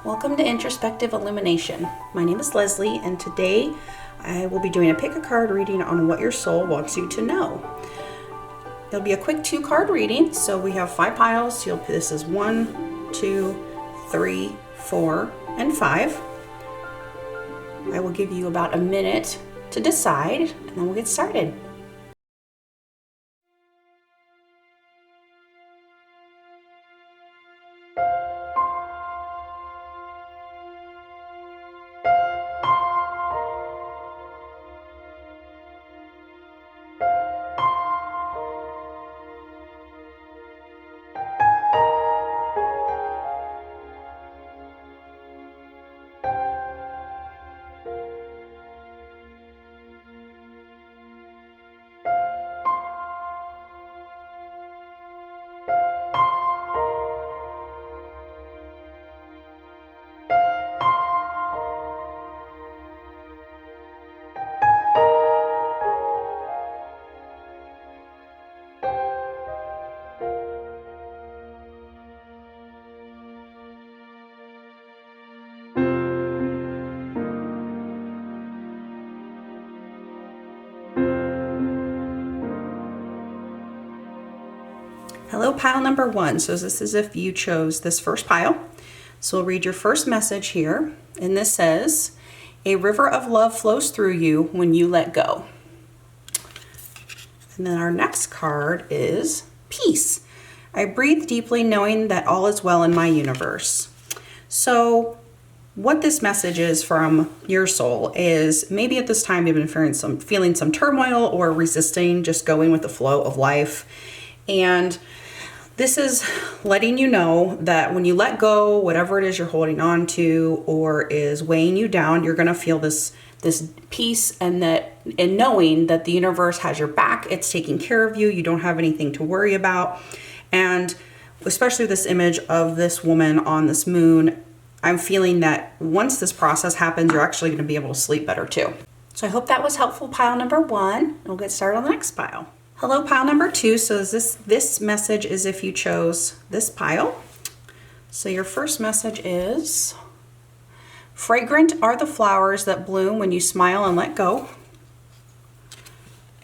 Welcome to Introspective Illumination. My name is Leslie, and today I will be doing a pick a card reading on what your soul wants you to know. It'll be a quick 2-card reading, so we have 5 piles. This is 1, 2, 3, 4, and 5. I will give you about a minute to decide, and then we'll get started. Hello, pile number 1. So this is if you chose this first pile. So we'll read your first message here. And this says, a river of love flows through you when you let go. And then our next card is peace. I breathe deeply knowing that all is well in my universe. So what this message is from your soul is maybe at this time you've been feeling some turmoil or resisting just going with the flow of life. And this is letting you know that when you let go, whatever it is you're holding on to or is weighing you down, you're going to feel this peace and knowing that the universe has your back. It's taking care of you. You don't have anything to worry about. And especially this image of this woman on this moon, I'm feeling that once this process happens, you're actually going to be able to sleep better too. So I hope that was helpful, pile number 1. We'll get started on the next pile. Hello, pile number 2. So this message is if you chose this pile. So your first message is, fragrant are the flowers that bloom when you smile and let go.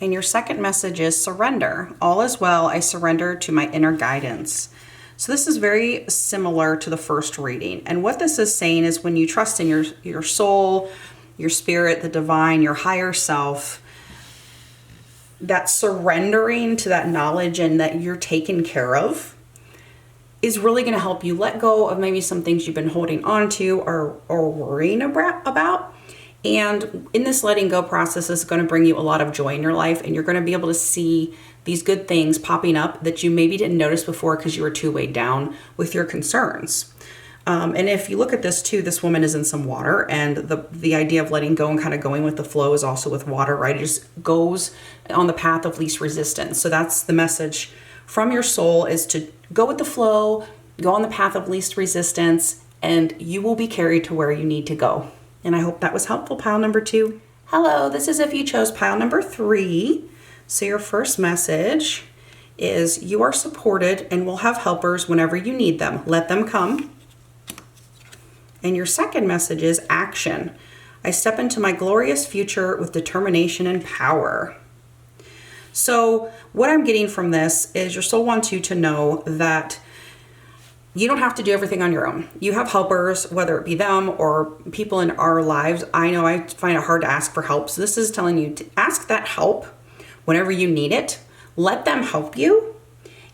And your second message is surrender. All is well, I surrender to my inner guidance. So this is very similar to the first reading. And what this is saying is when you trust in your soul, your spirit, the divine, your higher self, that surrendering to that knowledge and that you're taken care of is really going to help you let go of maybe some things you've been holding on to or worrying about. And in this letting go process is going to bring you a lot of joy in your life, and you're going to be able to see these good things popping up that you maybe didn't notice before because you were too weighed down with your concerns. And if you look at this too, this woman is in some water, and the idea of letting go and kind of going with the flow is also with water, right? It just goes on the path of least resistance. So that's the message from your soul, is to go with the flow, go on the path of least resistance, and you will be carried to where you need to go. And I hope that was helpful, pile number 2. Hello, this is if you chose pile number 3. So your first message is, you are supported and will have helpers whenever you need them. Let them come. And your second message is action. I step into my glorious future with determination and power. So what I'm getting from this is your soul wants you to know that you don't have to do everything on your own. You have helpers, whether it be them or people in our lives. I know I find it hard to ask for help. So this is telling you to ask that help whenever you need it. Let them help you.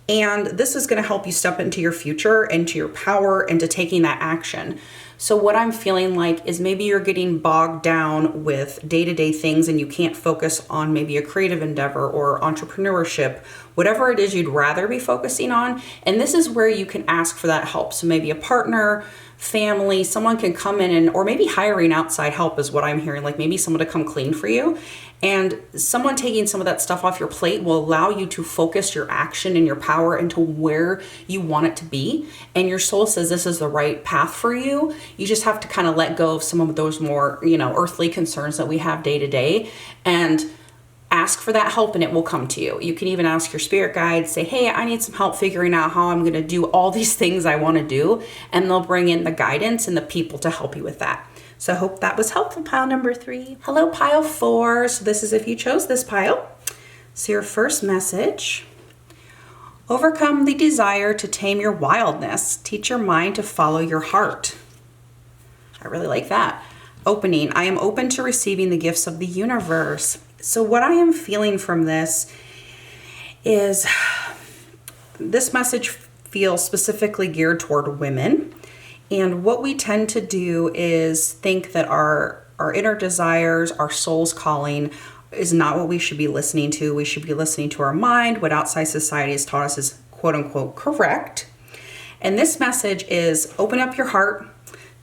And this is going to help you step into your future, into your power, into taking that action. So what I'm feeling like is maybe you're getting bogged down with day-to-day things and you can't focus on maybe a creative endeavor or entrepreneurship, whatever it is you'd rather be focusing on. And this is where you can ask for that help. So maybe a partner, family, someone can come in or maybe hiring outside help is what I'm hearing, like maybe someone to come clean for you. And someone taking some of that stuff off your plate will allow you to focus your action and your power into where you want it to be. And your soul says this is the right path for you. You just have to kind of let go of some of those more, earthly concerns that we have day to day and ask for that help and it will come to you. You can even ask your spirit guide, say, hey, I need some help figuring out how I'm going to do all these things I want to do. And they'll bring in the guidance and the people to help you with that. So I hope that was helpful, pile number 3. Hello, pile 4. So this is if you chose this pile. So your first message: overcome the desire to tame your wildness. Teach your mind to follow your heart. I really like that. Opening: I am open to receiving the gifts of the universe. So what I am feeling from this is this message feels specifically geared toward women. And what we tend to do is think that our inner desires, our soul's calling is not what we should be listening to. We should be listening to our mind. What outside society has taught us is quote unquote correct. And this message is open up your heart.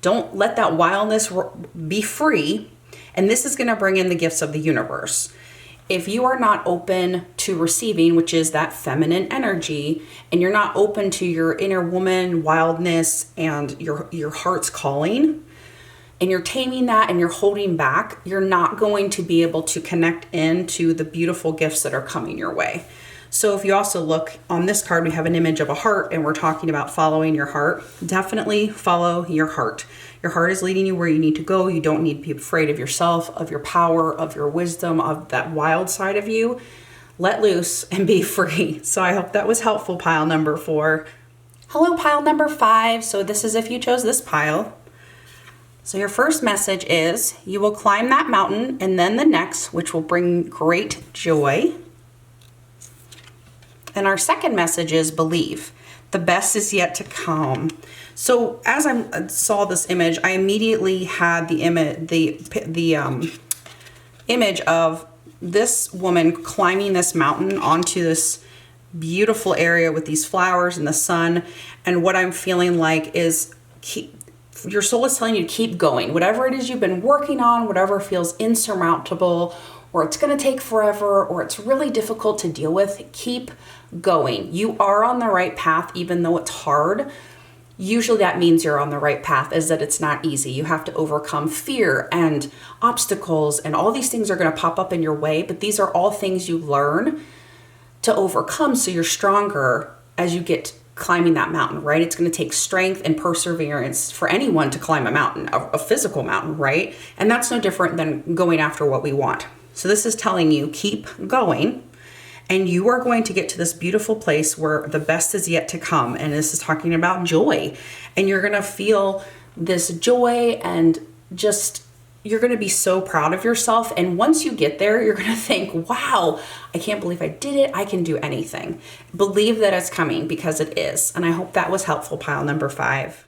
Don't let that wildness be free. And this is going to bring in the gifts of the universe. If you are not open to receiving, which is that feminine energy, and you're not open to your inner woman wildness and your heart's calling, and you're taming that and you're holding back, you're not going to be able to connect into the beautiful gifts that are coming your way. So if you also look on this card, we have an image of a heart and we're talking about following your heart. Definitely follow your heart. Your heart is leading you where you need to go. You don't need to be afraid of yourself, of your power, of your wisdom, of that wild side of you. Let loose and be free. So I hope that was helpful, pile number 4. Hello, pile number 5. So this is if you chose this pile. So your first message is you will climb that mountain and then the next, which will bring great joy. And our second message is believe. The best is yet to come. So as I saw this image, I immediately had the image of this woman climbing this mountain onto this beautiful area with these flowers and the sun. And what I'm feeling like is your soul is telling you to keep going. Whatever it is you've been working on, whatever feels insurmountable, or it's going to take forever, or it's really difficult to deal with, keep going. You are on the right path, even though it's hard. Usually that means you're on the right path, is that it's not easy. You have to overcome fear and obstacles, and all these things are going to pop up in your way, but these are all things you learn to overcome so you're stronger as you get climbing that mountain, right? It's going to take strength and perseverance for anyone to climb a mountain, a physical mountain, right? And that's no different than going after what we want. So this is telling you, keep going, and you are going to get to this beautiful place where the best is yet to come. And this is talking about joy, and you're going to feel this joy and just, you're going to be so proud of yourself. And once you get there, you're going to think, wow, I can't believe I did it. I can do anything. Believe that it's coming, because it is. And I hope that was helpful, pile number 5.